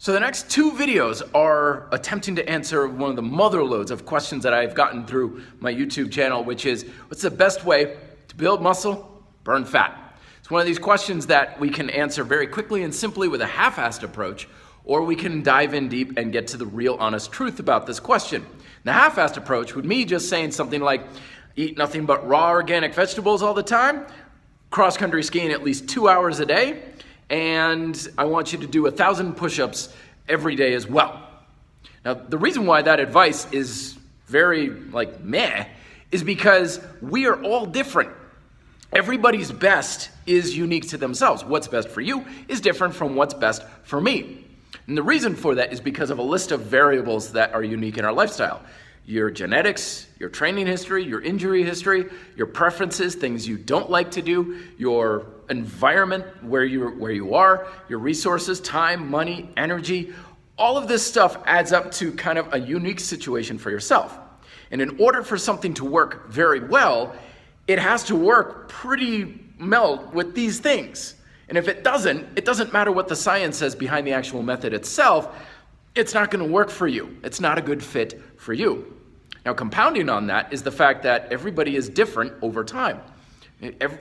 So the next two videos are attempting to answer one of the motherloads of questions that I've gotten through my YouTube channel, which is, what's the best way to build muscle, burn fat? It's one of these questions that we can answer very quickly and simply with a half-assed approach, or we can dive in deep and get to the real honest truth about this question. The half-assed approach would me just saying something like, eat nothing but raw organic vegetables all the time, cross-country skiing at least 2 hours a day, and I want you to do 1,000 push-ups every day as well. Now, the reason why that advice is very, meh, is because we are all different. Everybody's best is unique to themselves. What's best for you is different from what's best for me. And the reason for that is because of a list of variables that are unique in our lifestyle. Your genetics, your training history, your injury history, your preferences, things you don't like to do, your environment, where you are, your resources, time, money, energy, all of this stuff adds up to kind of a unique situation for yourself. And in order for something to work very well, it has to work pretty well with these things. And if it doesn't matter what the science says behind the actual method itself, it's not going to work for you. It's not a good fit for you. Now, compounding on that is the fact that everybody is different over time.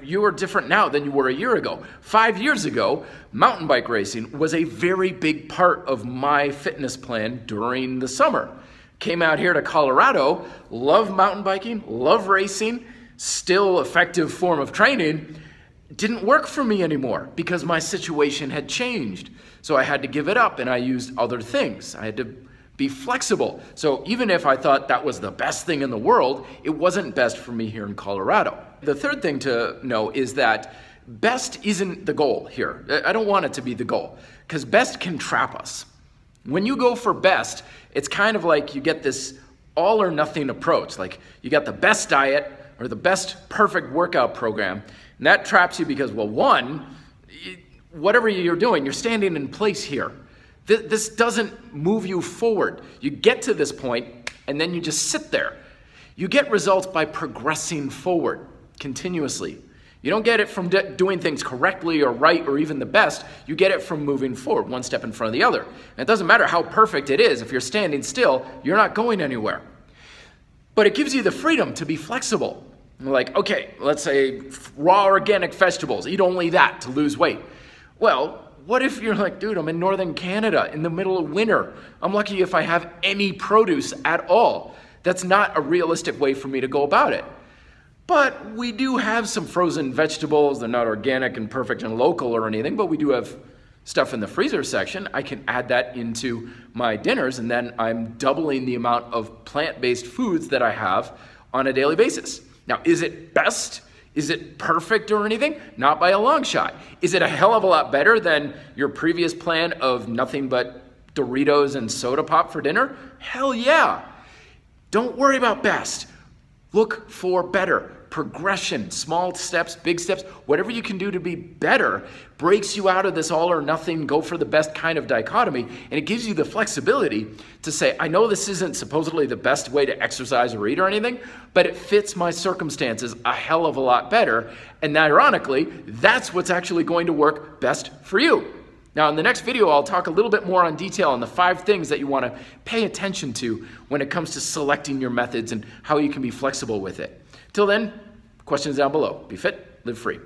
You are different now than you were a year ago. 5 years ago, mountain bike racing was a very big part of my fitness plan during the summer. Came out here to Colorado, love mountain biking, love racing, still effective form of training. Didn't work for me anymore because my situation had changed. So I had to give it up and I used other things. I had to be flexible. So even if I thought that was the best thing in the world, it wasn't best for me here in Colorado. The third thing to know is that best isn't the goal here. I don't want it to be the goal because best can trap us. When you go for best, it's kind of like you get this all or nothing approach. Like you got the best diet or the best perfect workout program, and that traps you because, well, one, whatever you're doing, you're standing in place here. This doesn't move you forward. You get to this point, and then you just sit there. You get results by progressing forward continuously. You don't get it from doing things correctly or right or even the best. You get it from moving forward, one step in front of the other. And it doesn't matter how perfect it is. If you're standing still, you're not going anywhere. But it gives you the freedom to be flexible. Like, okay, let's say raw organic vegetables, eat only that to lose weight. Well, what if you're like, dude, I'm in northern Canada in the middle of winter. I'm lucky if I have any produce at all. That's not a realistic way for me to go about it. But we do have some frozen vegetables. They're not organic and perfect and local or anything, but we do have stuff in the freezer section. I can add that into my dinners, and then I'm doubling the amount of plant-based foods that I have on a daily basis. Now, is it best? Is it perfect or anything? Not by a long shot. Is it a hell of a lot better than your previous plan of nothing but Doritos and soda pop for dinner? Hell yeah. Don't worry about best. Look for better. Progression, small steps, big steps, whatever you can do to be better breaks you out of this all or nothing, go for the best kind of dichotomy, and it gives you the flexibility to say, I know this isn't supposedly the best way to exercise or eat or anything, but it fits my circumstances a hell of a lot better, and ironically, that's what's actually going to work best for you. Now, in the next video, I'll talk a little bit more on detail on the 5 things that you want to pay attention to when it comes to selecting your methods and how you can be flexible with it. Till then, questions down below. Be fit, live free.